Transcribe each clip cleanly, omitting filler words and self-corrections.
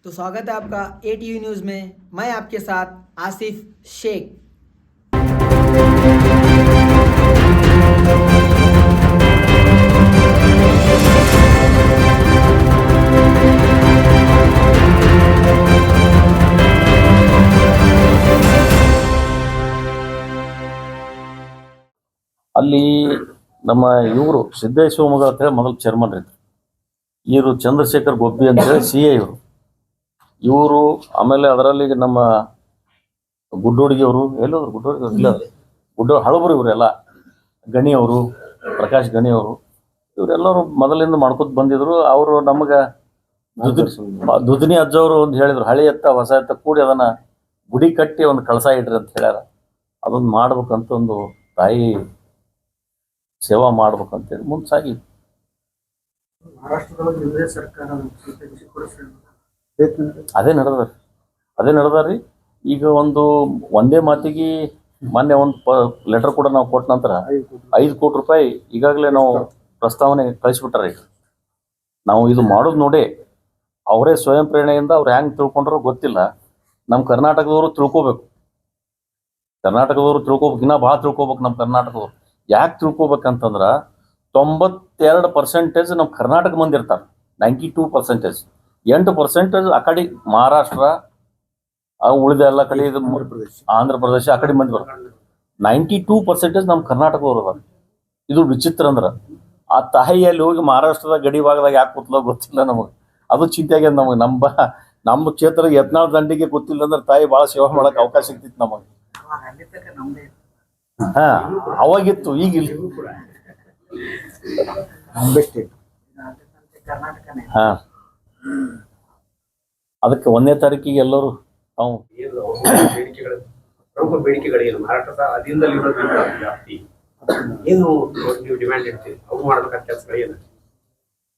तो स्वागत है आपका ATV न्यूज़ में। मैं आपके साथ आसिफ शेख। ಅಲ್ಲಿ ನಮ್ಮ ಇವರು ಸಿದ್ದೇಶ್ವರ ಶಿವಮೊಗ್ಗ ಅಂತ ಹೇಳಿ ಮೊದಲು ಚೇರ್ಮನ್ ಇದ್ರು. ಇವರು ಚಂದ್ರಶೇಖರ್ ಗೊಬ್ಬಿ ಅಂತ ಹೇಳಿ CA ಇವರು. ಆಮೇಲೆ ಅದರಲ್ಲಿ ನಮ್ಮ ಗುಡ್ಡೋಡಿಗೆ ಅವರು ಎಲ್ಲೋದ್ರು, ಗುಡ್ಡೋಡಿಗೆ ಇಲ್ಲ, ಹಳಬರು ಇವರೆಲ್ಲ, ಗಣಿ ಅವರು, ಪ್ರಕಾಶ್ ಗಣಿ ಅವರು, ಇವರೆಲ್ಲರೂ ಮೊದಲಿಂದ ಮಾಡ್ಕೊತ ಬಂದಿದ್ರು. ಅವರು ನಮಗೆ ದುದ್ನಿ ಅಜ್ಜವರು ಒಂದು ಹೇಳಿದ್ರು, ಹಳೆ ಎತ್ತ ಹೊಸ ಎತ್ತ ಕೂಡಿ ಅದನ್ನ ಗುಡಿ ಕಟ್ಟಿ ಒಂದು ಕಳಸ ಇಡ್ರಿ ಅಂತ ಹೇಳ್ಯಾರ. ಅದೊಂದು ಮಾಡ್ಬೇಕಂತ ಒಂದು ತಾಯಿ ಸೇವಾ ಮಾಡ್ಬೇಕಂತೇಳಿ ಮುಂದೆ ಸಾಗಿ ಅದೇ ನಡೆದಾರ್ರಿ. ಈಗ ಒಂದೇ ಮಾತಿಗೆ ಮೊನ್ನೆ ಒಂದು ಲೆಟರ್ ಕೂಡ ನಾವು ಕೊಟ್ಟ ನಂತರ 5 ಕೋಟಿ ರೂಪಾಯಿ ಈಗಾಗಲೇ ನಾವು ಪ್ರಸ್ತಾವನೆ ಕಳಿಸ್ಬಿಟ್ಟಾರೆ. ನಾವು ಇದು ಮಾಡೋದು ನೋಡಿ ಅವರೇ ಸ್ವಯಂ ಪ್ರೇರಣೆಯಿಂದ ಅವ್ರು ಹೆಂಗೆ ತಿಳ್ಕೊಂಡ್ರೋ ಗೊತ್ತಿಲ್ಲ. ನಮ್ಮ ಕರ್ನಾಟಕದವರು ತಿಳ್ಕೋಬೇಕು, ಇನ್ನೂ ಭಾಳ ತಿಳ್ಕೊಬೇಕು. ನಮ್ಮ ಕರ್ನಾಟಕದವ್ರು ಯಾಕೆ ತಿಳ್ಕೊಬೇಕಂತಂದ್ರ 92% ನಮ್ಮ ಕರ್ನಾಟಕ ಮಂದಿ ಇರ್ತಾರೆ. 92%, 8% ಆ ಕಡೆ ಮಹಾರಾಷ್ಟ್ರ, ಉಳಿದ ಎಲ್ಲ ಕಡೆ ಆಂಧ್ರ ಪ್ರದೇಶ ಆ ಕಡೆ ಮಂದಿ ಬರ್ತಾರೆ. 92% ನಮ್ಮ ಕರ್ನಾಟಕದವ್ರು ಅದ. ಇದು ವಿಚಿತ್ರ ಅಂದ್ರೆ ಆ ತಾಯಿಯಲ್ಲಿ ಹೋಗಿ ಮಹಾರಾಷ್ಟ್ರದ ಗಡಿ ಭಾಗದಾಗ ಯಾಕೆ ಕೂತ್ಲೋ ಗೊತ್ತಿಲ್ಲ ನಮಗೆ. ಅದು ಚಿಂತೆ ಆಗ್ಯದ ನಮಗೆ. ನಮ್ಮ ಕ್ಷೇತ್ರ ಯತ್ನಾಳ್ ದಂಡಿಗೆ ಗೊತ್ತಿಲ್ಲ ಅಂದ್ರೆ ತಾಯಿ ಭಾಳ ಸೇವೆ ಮಾಡಕ್ಕೆ ಅವಕಾಶ ಸಿಗ್ತಿತ್ತು ನಮಗೆ. ಅವಾಗಿತ್ತು, ಈಗಿಲ್ಲ. ಅದಕ್ಕೆ 1ನೇ ತಾರೀಕಿಗೆ ಎಲ್ಲರೂ ನಾವು ಪ್ರಮುಖ ಬೇಡಿಕೆಗಳೇನು ಮಾರಾಟದ ಅಧೀನದಲ್ಲಿರೋದ್ರಿಂದ ಜಾಸ್ತಿ ಏನು ನೀವು ಡಿಮ್ಯಾಂಡ್ ಇರ್ತೀವಿ ಅವು ಮಾಡ್ಬೇಕಾದ ಕೆಲಸಗಳೇನು?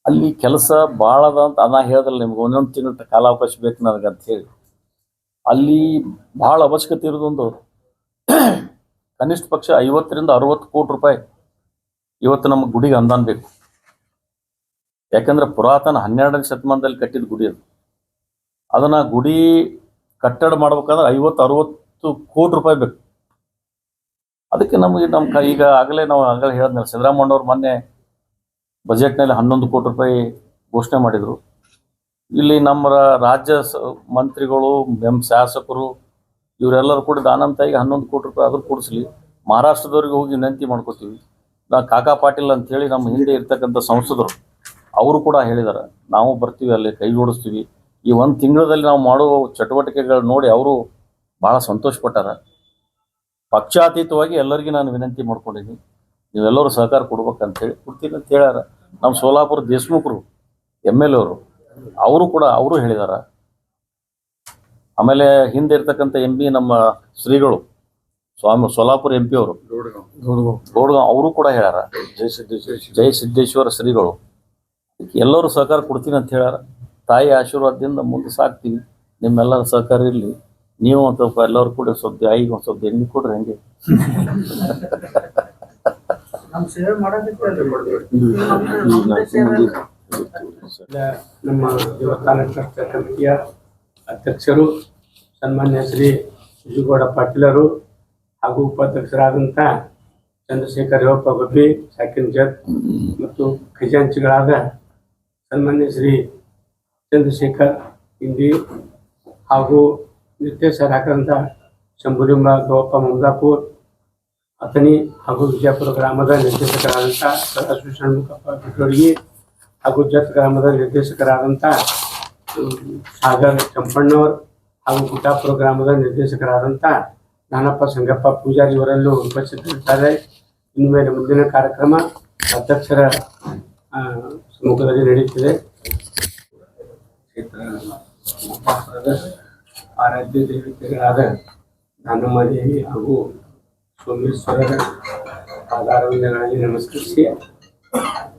ಅಲ್ಲಿ ಕೆಲಸ ಭಾಳ ಅದ ಅಂತ ನಾ ಹೇಳಿದ್ರಲ್ಲ ನಿಮ್ಗೆ, 1 ತಿಂಗಳ ಕಾಲಾವಕಾಶ ಬೇಕು ನನಗೆ ಅಂತ ಹೇಳಿ. ಅಲ್ಲಿ ಭಾಳ ಅವಶ್ಯಕತೆ ಇರೋದೊಂದು ಕನಿಷ್ಠ ಪಕ್ಷ 50 ರಿಂದ 60 ಕೋಟಿ ರೂಪಾಯಿ ಇವತ್ತು ನಮ್ಮ ಗುಡಿಗೆ ಅನುದಾನ ಬೇಕು. ಯಾಕಂದ್ರೆ ಪುರಾತನ 12ನೇ ಶತಮಾನದಲ್ಲಿ ಕಟ್ಟಿದ ಗುಡಿ ಅದು. ಅದನ್ನ ಗುಡಿ ಕಟ್ಟಡ ಮಾಡ್ಬೇಕಂದ್ರೆ 50-60 ಕೋಟಿ ರೂಪಾಯಿ ಬೇಕು. ಅದಕ್ಕೆ ನಮಗೆ ಈಗ ಆಗಲೇ ಹೇಳಿದ್ನಲ್ಲ, ಸಿದ್ದರಾಮಯ್ಯವ್ರು ಮೊನ್ನೆ ಬಜೆಟ್ನಲ್ಲಿ 11 ಕೋಟಿ ರೂಪಾಯಿ ಘೋಷಣೆ ಮಾಡಿದರು. ಇಲ್ಲಿ ನಮ್ಮ ರಾಜ್ಯ ಮಂತ್ರಿಗಳು, ಶಾಸಕರು ಇವರೆಲ್ಲರೂ ಕೂಡ ದಾನಂತಾಯಿಗೆ 11 ಕೋಟಿ ರೂಪಾಯಿ ಆದ್ರೂ ಕೊಡಿಸ್ಲಿ. ಮಹಾರಾಷ್ಟ್ರದವ್ರಿಗೆ ಹೋಗಿ ವಿನಂತಿ ಮಾಡ್ಕೋತೀವಿ. ಕಾಕಾ ಪಾಟೀಲ್ ಅಂತೇಳಿ ನಮ್ಮ ಹಿಂದೆ ಇರ್ತಕ್ಕಂಥ ಸಂಸದರು ಅವರು ಕೂಡ ಹೇಳಿದ್ದಾರೆ, ನಾವು ಬರ್ತೀವಿ, ಅಲ್ಲಿ ಕೈ ಜೋಡಿಸ್ತೀವಿ. ಈ 1 ತಿಂಗಳಲ್ಲಿ ನಾವು ಮಾಡುವ ಚಟುವಟಿಕೆಗಳು ನೋಡಿ ಅವರು ಭಾಳ ಸಂತೋಷಪಟ್ಟಾರ. ಪಕ್ಷಾತೀತವಾಗಿ ಎಲ್ಲರಿಗೂ ನಾನು ವಿನಂತಿ ಮಾಡ್ಕೊಂಡಿದ್ದೀನಿ, ನೀವೆಲ್ಲರೂ ಸಹಕಾರ ಕೊಡ್ಬೇಕಂತೇಳಿ ಕೊಡ್ತೀನಿ ಅಂತ ಹೇಳ್ಯಾರ. ನಮ್ಮ ಸೋಲಾಪುರ ದೇಶಮುಖರು MLA ಅವರು ಹೇಳಿದಾರ. ಆಮೇಲೆ ಹಿಂದೆ ಇರ್ತಕ್ಕಂಥ MP ನಮ್ಮ ಶ್ರೀಗಳು ಸೋಲಾಪುರ MP ಅವರು ಗೋಡ್ಗಾಂವ್ ಅವರು ಕೂಡ ಹೇಳ್ಯಾರ, ಜೈ ಸಿದ್ದೇಶ್ವರ ಶ್ರೀಗಳು. ಎಲ್ಲರೂ ಸಹಕಾರ ಕೊಡ್ತೀನಿ ಅಂತ ಹೇಳ್ಯಾರ. ತಾಯಿ ಆಶೀರ್ವಾದದಿಂದ ಮುಂದೆ ಸಾಕ್ತೀವಿ. ನಿಮ್ಮೆಲ್ಲರ ಸಹಕಾರ ಇರಲಿ. ನೀವು ಒಂದು ಸ್ವಲ್ಪ ಎಲ್ಲರೂ ಕೂಡ ಸ್ವಲ್ಪ ಐಗೆ ಒಂದು ಸ್ವಲ್ಪ ಎಣ್ಣೆ ಕೊಡ್ರಿ. ಹಂಗೆ ನಮ್ಮ ದೇವಸ್ಥಾನ ಟ್ರಸ್ಟ್ ಕಮಿಟಿಯ ಅಧ್ಯಕ್ಷರು ಸನ್ಮಾನ್ಯ ಶ್ರೀ ವಿಜುಗೌಡ ಪಾಟೀಲರು ಹಾಗೂ ಉಪಾಧ್ಯಕ್ಷರಾದಂಥ ಚಂದ್ರಶೇಖರ್ ಗೊಬ್ಬಿ, ಸಾಕಿನ್ ಜತ್ ಮತ್ತು ಖಜಾಂಚಿಗಳಾದ ಸನ್ಮಾನ್ಯ ಶ್ರೀ ಚಂದ್ರಶೇಖರ್ ಹಿಂದಿ ಹಾಗೂ ನಿರ್ದೇಶಕರಾದಂಥ ಶಂಭುಲಿಂಬ ಗೌಪ್ಪ ಮಮದಾಪುರ್ ಅಥಣಿ ಹಾಗೂ ವಿಜಯಪುರ ಗ್ರಾಮದ ನಿರ್ದೇಶಕರಾದಂಥ ಷಣ್ಮುಖಪ್ಪ ಬಿಟ್ಟೋಡಿಗೆ ಹಾಗೂ ಜತ್ ಗ್ರಾಮದ ನಿರ್ದೇಶಕರಾದಂಥ ಸಾಗರ್ ಚಂಪಣ್ಣವರ್ ಹಾಗೂ ಗುಡ್ಡಾಪುರ ಗ್ರಾಮದ ನಿರ್ದೇಶಕರಾದಂಥ ನಾನಪ್ಪ ಸಂಗಪ್ಪ ಪೂಜಾರಿ ಇವರಲ್ಲೂ ಉಪಸ್ಥಿತರಿದ್ದಾರೆ. ಇನ್ಮೇಲೆ ಮುಂದಿನ ಕಾರ್ಯಕ್ರಮ ಅಧ್ಯಕ್ಷರ ಸಮ್ಮುಖದಲ್ಲಿ ನಡೆಯುತ್ತಿದೆ. ಆರಾಧ್ಯ ದೇವತೆಗಳಾದ ದಾನಮ್ಮ ದೇವಿ ಹಾಗೂ ಸೋಮೇಶ್ವರರ ಆಧಾರವಿಂದಗಳಲ್ಲಿ ನಮಸ್ಕರಿಸಿ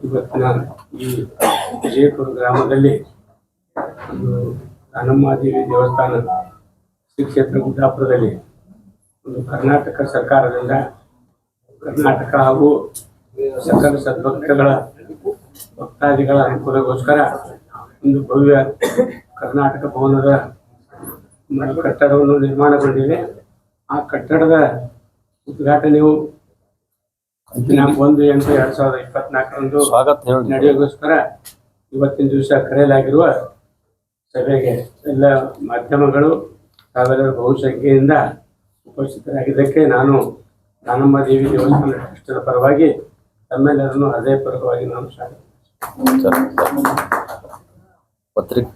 ಇವತ್ತಿನ ಈ ವಿಜಯಪುರ ಗ್ರಾಮದಲ್ಲಿ ಒಂದು ದಾನಮ್ಮ ದೇವಿ ದೇವಸ್ಥಾನ ಶ್ರೀ ಕ್ಷೇತ್ರ ಗುಡ್ಡಾಪುರದಲ್ಲಿ ಒಂದು ಕರ್ನಾಟಕ ಸರ್ಕಾರದಿಂದ ಕರ್ನಾಟಕ ಹಾಗೂ ಸಕಲ ಸದ್ಭಕ್ತಗಳ ಭಕ್ತಾದಿಗಳ ಅನುಕೂಲಕ್ಕೋಸ್ಕರ ಒಂದು ಭವ್ಯ ಕರ್ನಾಟಕ ಭವನದ ಕಟ್ಟಡವನ್ನು ನಿರ್ಮಾಣಗೊಂಡಿದೆ. ಆ ಕಟ್ಟಡದ ಉದ್ಘಾಟನೆಯು ದಿನಾಂಕ 1/8/2024 ಸ್ವಾಗತ ಹೇಳಿ. ನಡೆಯೋಗೋಸ್ಕರ ಇವತ್ತಿನ ದಿವಸ ಕರೆಯಲಾಗಿರುವ ಸಭೆಗೆ ಎಲ್ಲ ಮಾಧ್ಯಮಗಳು ತಾವೆಲ್ಲರೂ ಬಹುಸಂಖ್ಯೆಯಿಂದ ಉಪಸ್ಥಿತರಾಗಿದ್ದಕ್ಕೆ ನಾನು ದಾನಮ್ಮ ದೇವಿ ದೇವಸ್ಥಾನ ಟ್ರಸ್ಟರ ಪರವಾಗಿ ತಮ್ಮೆಲ್ಲರನ್ನು ಹೃದಯಪೂರ್ವಕವಾಗಿ ನಾನು ಸ್ವಾಗತಿಸುತ್ತೇನೆ. ಪತ್ರಿಕೆ